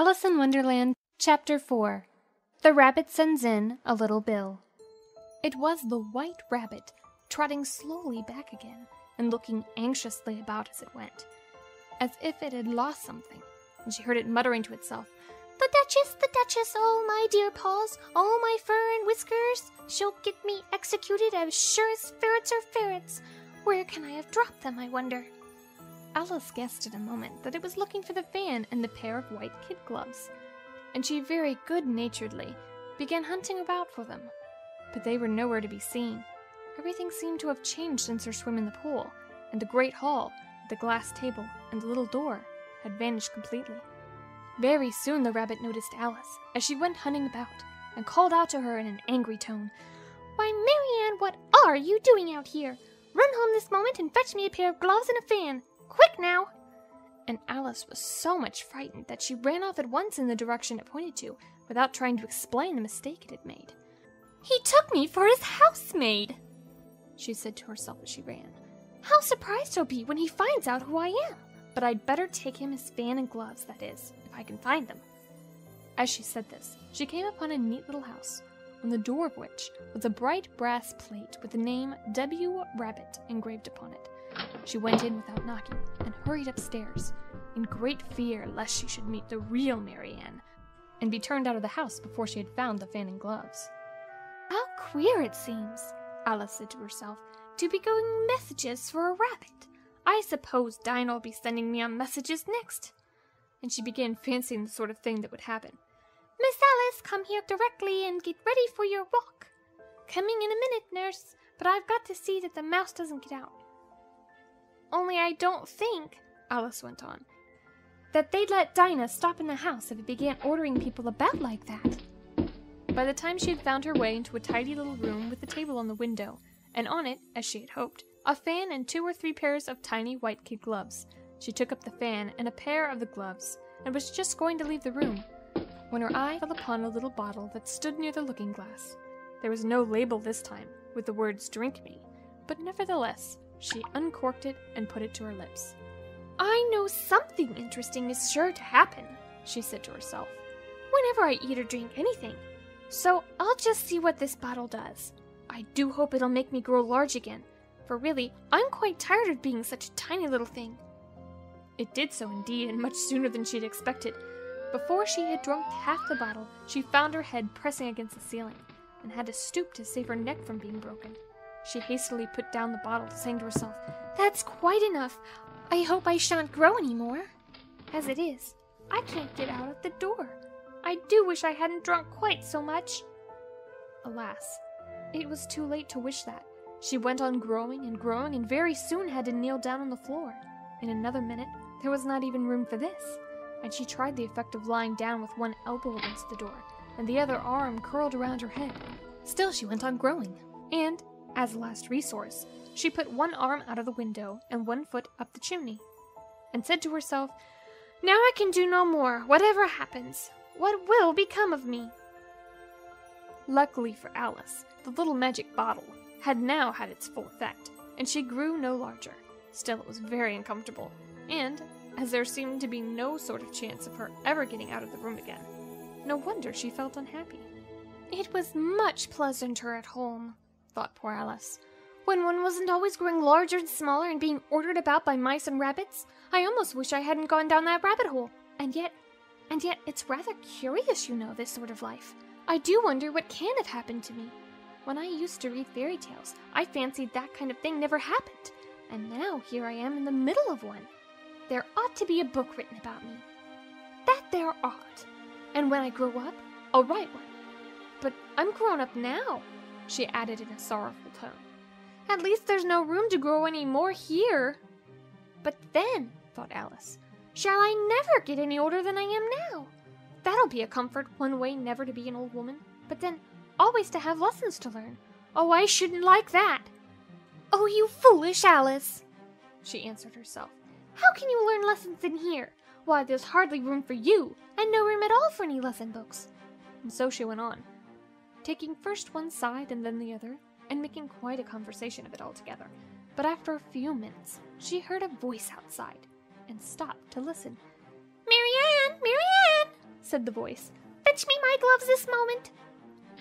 Alice in Wonderland, Chapter 4. The Rabbit Sends in a Little Bill. It was the White Rabbit, trotting slowly back again, and looking anxiously about as it went, as if it had lost something, and she heard it muttering to itself, the Duchess, oh my dear paws, oh my fur and whiskers, she'll get me executed as sure as ferrets are ferrets. Where can I have dropped them, I wonder?" Alice guessed in a moment that it was looking for the fan and the pair of white kid gloves, and she very good-naturedly began hunting about for them. But they were nowhere to be seen. Everything seemed to have changed since her swim in the pool, and the great hall, the glass table, and the little door had vanished completely. Very soon the rabbit noticed Alice as she went hunting about, and called out to her in an angry tone, "Why, Marianne, what are you doing out here? Run home this moment and fetch me a pair of gloves and a fan. Quick now!" And Alice was so much frightened that she ran off at once in the direction it pointed to, without trying to explain the mistake it had made. "He took me for his housemaid," she said to herself as she ran. "How surprised he'll be when he finds out who I am! But I'd better take him his fan and gloves, that is, if I can find them." As she said this, she came upon a neat little house, on the door of which was a bright brass plate with the name W. Rabbit engraved upon it. She went in without knocking, and hurried upstairs, in great fear lest she should meet the real Marianne, and be turned out of the house before she had found the fan and gloves. "How queer it seems," Alice said to herself, "to be going messages for a rabbit. I suppose Dinah will be sending me on messages next." And she began fancying the sort of thing that would happen. "Miss Alice, come here directly and get ready for your walk." "Coming in a minute, nurse, but I've got to see that the mouse doesn't get out." "Only I don't think," Alice went on, "that they'd let Dinah stop in the house if it began ordering people about like that." By the time she had found her way into a tidy little room with a table on the window, and on it, as she had hoped, a fan and 2 or 3 pairs of tiny white kid gloves, she took up the fan and a pair of the gloves, and was just going to leave the room, when her eye fell upon a little bottle that stood near the looking-glass. There was no label this time, with the words "Drink me," but nevertheless, she uncorked it and put it to her lips. "I know something interesting is sure to happen," she said to herself, "whenever I eat or drink anything. So I'll just see what this bottle does. I do hope it'll make me grow large again, for really, I'm quite tired of being such a tiny little thing." It did so indeed, and much sooner than she had expected. Before she had drunk half the bottle, she found her head pressing against the ceiling, and had to stoop to save her neck from being broken. She hastily put down the bottle, saying to herself, "That's quite enough. I hope I shan't grow any more. As it is, I can't get out of the door. I do wish I hadn't drunk quite so much." Alas, it was too late to wish that. She went on growing, and very soon had to kneel down on the floor. In another minute, there was not even room for this, and she tried the effect of lying down with one elbow against the door, and the other arm curled around her head. Still she went on growing, and, as a last resource, she put one arm out of the window and one foot up the chimney, and said to herself, "Now I can do no more, whatever happens. What will become of me?" Luckily for Alice, the little magic bottle had now had its full effect, and she grew no larger. Still, it was very uncomfortable, and, as there seemed to be no sort of chance of her ever getting out of the room again, no wonder she felt unhappy. "It was much pleasanter at home," thought poor Alice, "when one wasn't always growing larger and smaller and being ordered about by mice and rabbits. I almost wish I hadn't gone down that rabbit hole. And yet, it's rather curious, you know, this sort of life. I do wonder what can have happened to me. When I used to read fairy tales, I fancied that kind of thing never happened, and now here I am in the middle of one. There ought to be a book written about me. That there ought. And when I grow up, I'll write one. But I'm grown up now," she added in a sorrowful tone. "At least there's no room to grow any more here. But then," thought Alice, "shall I never get any older than I am now? That'll be a comfort, one way never to be an old woman, but then always to have lessons to learn. Oh, I shouldn't like that." "Oh, you foolish Alice," she answered herself. "How can you learn lessons in here? Why, there's hardly room for you, and no room at all for any lesson books." And so she went on, taking first one side and then the other, and making quite a conversation of it altogether. But after a few minutes, she heard a voice outside, and stopped to listen. "Marianne! Marianne!" said the voice. "Fetch me my gloves this moment."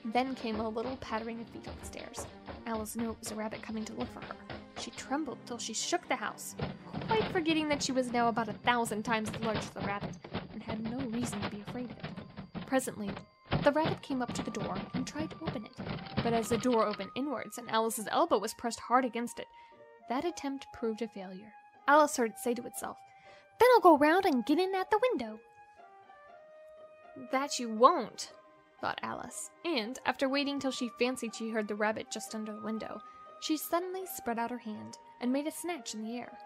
Then came a little pattering of feet on the stairs. Alice knew it was a rabbit coming to look for her. She trembled till she shook the house, quite forgetting that she was now about 1,000 times as large as the rabbit, and had no reason to be afraid of it. Presently, the rabbit came up to the door and tried to open it, but as the door opened inwards and Alice's elbow was pressed hard against it, that attempt proved a failure. Alice heard it say to itself, "Then I'll go round and get in at the window." "That you won't," thought Alice, and, after waiting till she fancied she heard the rabbit just under the window, she suddenly spread out her hand and made a snatch in the air.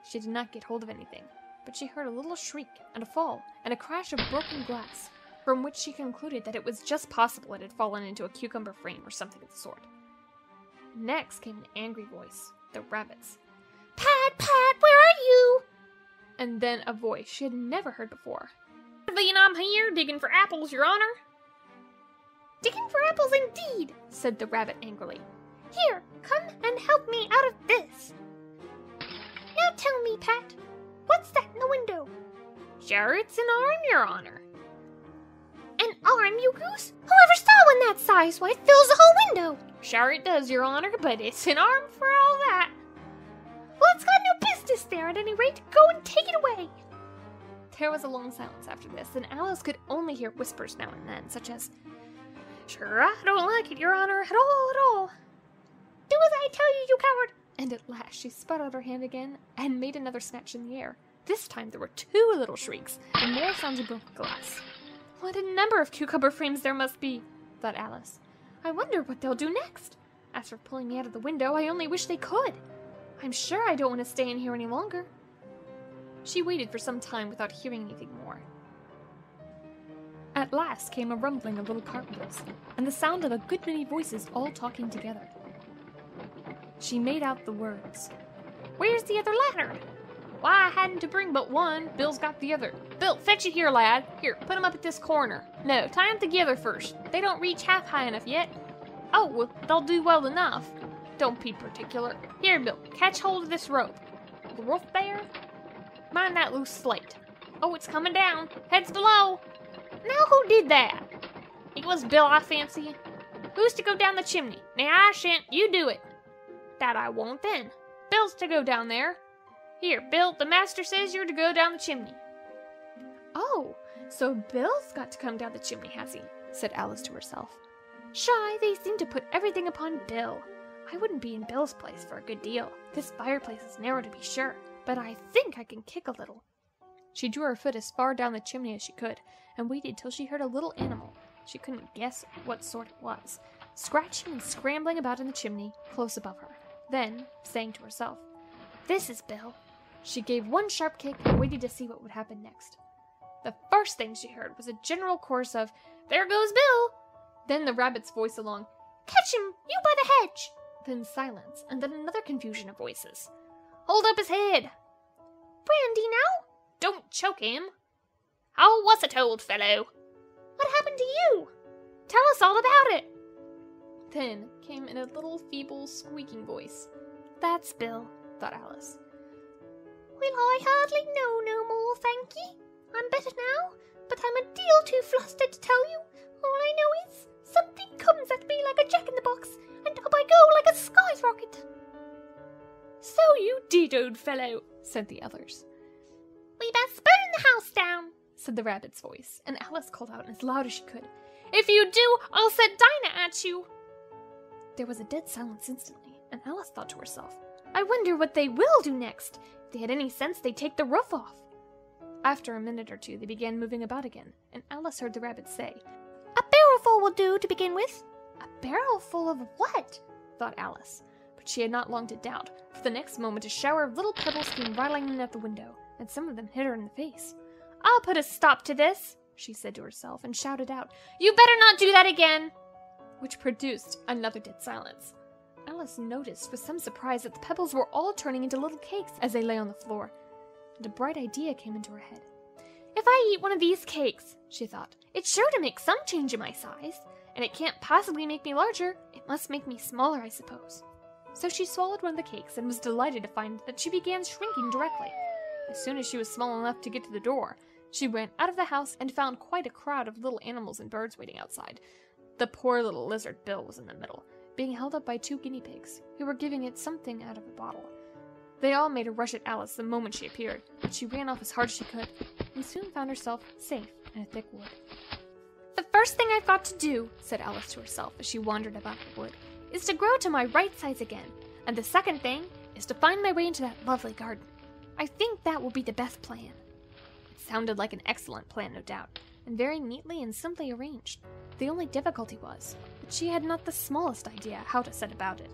She did not get hold of anything, but she heard a little shriek and a fall and a crash of broken glass, from which she concluded that it was just possible it had fallen into a cucumber frame or something of the sort. Next came an angry voice, the rabbit's. "Pat, Pat, where are you?" And then a voice she had never heard before. "Then I'm here, digging for apples, Your Honor." "Digging for apples indeed," said the rabbit angrily. "Here, come and help me out of this." "Now tell me, Pat, what's that in the window?" "Sure, it's an arm, Your Honor." "An arm, you goose? Whoever saw one that size? Why, it fills the whole window." "Sure it does, Your Honor, but it's an arm for all that." "Well, it's got no business there, at any rate. Go and take it away." There was a long silence after this, and Alice could only hear whispers now and then, such as, "Sure, I don't like it, Your Honor, at all. Do as I tell you, you coward." And at last she spread out her hand again and made another snatch in the air. This time there were 2 little shrieks and more sounds of broken glass. "What a number of cucumber frames there must be," thought Alice. "I wonder what they'll do next. As for pulling me out of the window, I only wish they could. I'm sure I don't want to stay in here any longer." She waited for some time without hearing anything more. At last came a rumbling of little cartwheels, and the sound of a good many voices all talking together. She made out the words, "Where's the other ladder?" "Why, I hadn't to bring but one. Bill's got the other." "Bill, fetch it here, lad. Here, put 'em up at this corner. No, tie 'em together first. They don't reach half high enough yet." "Oh, well, they'll do well enough. Don't be particular. Here, Bill, catch hold of this rope. The roof there? Mind that loose slate. Oh, it's coming down. Heads below. Now who did that?" "It was Bill, I fancy. Who's to go down the chimney?" "Now, I shan't. You do it." "That I won't, then. Bill's to go down there. Here, Bill, the master says you're to go down the chimney." "Oh, so Bill's got to come down the chimney, has he?" said Alice to herself. "Shy, they seem to put everything upon Bill. I wouldn't be in Bill's place for a good deal. This fireplace is narrow to be sure, but I think I can kick a little." She drew her foot as far down the chimney as she could, and waited till she heard a little animal, she couldn't guess what sort it was, scratching and scrambling about in the chimney, close above her. Then, saying to herself, "This is Bill," she gave one sharp kick and waited to see what would happen next. The first thing she heard was a general chorus of, "There goes Bill!" Then the rabbit's voice along, "Catch him, you by the hedge!" Then silence, and then another confusion of voices. "Hold up his head!" "Brandy now?" "Don't choke him!" "Oh, what's it, old fellow?" "What happened to you?" "Tell us all about it!" Then came in a little feeble, squeaking voice, "That's Bill," thought Alice. "Well, I hardly know no more, thank ye. I'm better now, but I'm a deal too flustered to tell you. All I know is, something comes at me like a jack-in-the-box, and up I go like a skyrocket." "So you did, old fellow," said the others. "We best burn the house down," said the rabbit's voice, and Alice called out as loud as she could, "If you do, I'll set Dinah at you." There was a dead silence instantly, and Alice thought to herself, "I wonder what they will do next. If they had any sense, they'd take the roof off." After a minute or two, they began moving about again, and Alice heard the rabbit say, "A barrelful will do to begin with." "A barrelful of what?" thought Alice. But she had not long to doubt, for the next moment a shower of little pebbles came rattling in at the window, and some of them hit her in the face. "I'll put a stop to this," she said to herself, and shouted out, "You better not do that again!" Which produced another dead silence. Alice noticed with some surprise that the pebbles were all turning into little cakes as they lay on the floor, and a bright idea came into her head. "If I eat one of these cakes," she thought, "it's sure to make some change in my size, and it can't possibly make me larger. It must make me smaller, I suppose." So she swallowed one of the cakes and was delighted to find that she began shrinking directly. As soon as she was small enough to get to the door, She ran out of the house and found quite a crowd of little animals and birds waiting outside. The poor little lizard Bill was in the middle, being held up by 2 guinea pigs, who were giving it something out of a bottle. They all made a rush at Alice the moment she appeared, but she ran off as hard as she could, and soon found herself safe in a thick wood. "The first thing I've got to do," said Alice to herself as she wandered about the wood, "is to grow to my right size again, and the second thing is to find my way into that lovely garden. I think that will be the best plan." It sounded like an excellent plan, no doubt, and very neatly and simply arranged. The only difficulty was that she had not the smallest idea how to set about it,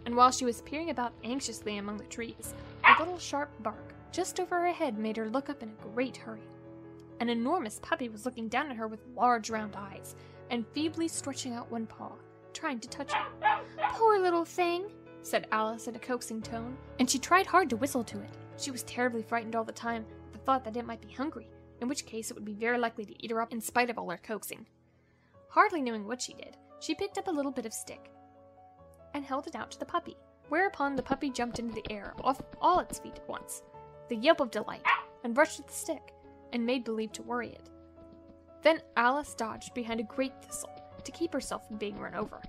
and while she was peering about anxiously among the trees, a little sharp bark just over her head made her look up in a great hurry. An enormous puppy was looking down at her with large round eyes, and feebly stretching out one paw, trying to touch her. "Poor little thing," said Alice in a coaxing tone, and she tried hard to whistle to it. She was terribly frightened all the time at the thought that it might be hungry, in which case it would be very likely to eat her up in spite of all her coaxing. Hardly knowing what she did, she picked up a little bit of stick and held it out to the puppy, whereupon the puppy jumped into the air off all its feet at once, with a yelp of delight, and rushed at the stick, and made believe to worry it. Then Alice dodged behind a great thistle to keep herself from being run over,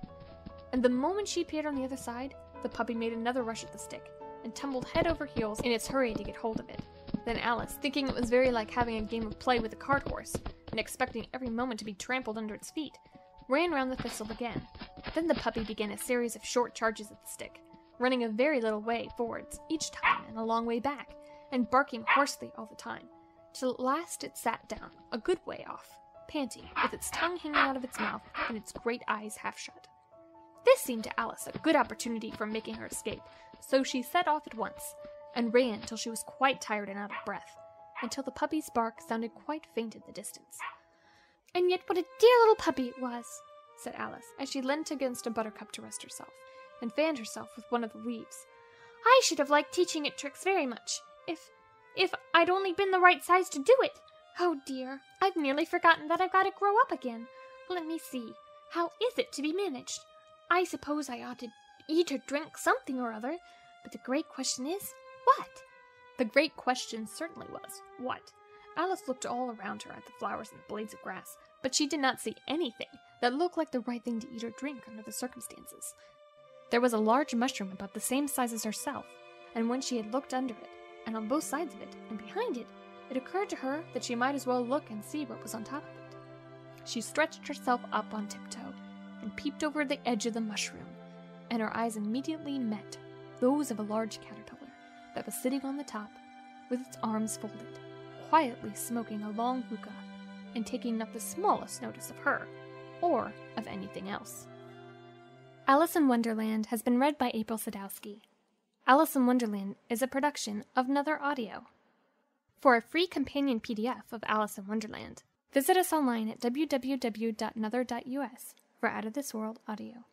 and the moment she appeared on the other side, the puppy made another rush at the stick, and tumbled head over heels in its hurry to get hold of it. Then Alice, thinking it was very like having a game of play with a cart horse, and expecting every moment to be trampled under its feet, ran round the thistle again. Then the puppy began a series of short charges at the stick, running a very little way forwards each time and a long way back, and barking hoarsely all the time, till at last it sat down a good way off, panting, with its tongue hanging out of its mouth and its great eyes half shut. This seemed to Alice a good opportunity for making her escape, so she set off at once, and ran till she was quite tired and out of breath, until the puppy's bark sounded quite faint in the distance. "And yet what a dear little puppy it was," said Alice, as she leant against a buttercup to rest herself, and fanned herself with one of the leaves. "I should have liked teaching it tricks very much, if I'd only been the right size to do it. Oh dear, I've nearly forgotten that I've got to grow up again. Let me see, how is it to be managed? I suppose I ought to eat or drink something or other, but the great question is, what?" The great question certainly was, what? Alice looked all around her at the flowers and the blades of grass, but she did not see anything that looked like the right thing to eat or drink under the circumstances. There was a large mushroom about the same size as herself, and when she had looked under it, and on both sides of it, and behind it, it occurred to her that she might as well look and see what was on top of it. She stretched herself up on tiptoe, and peeped over the edge of the mushroom, and her eyes immediately met those of a large caterpillar that was sitting on the top, with its arms folded, quietly smoking a long hookah, and taking not the smallest notice of her, or of anything else. Alice in Wonderland has been read by April Sadowski. Alice in Wonderland is a production of Nether Audio. For a free companion PDF of Alice in Wonderland, visit us online at www.nether.us for Out of This World audio.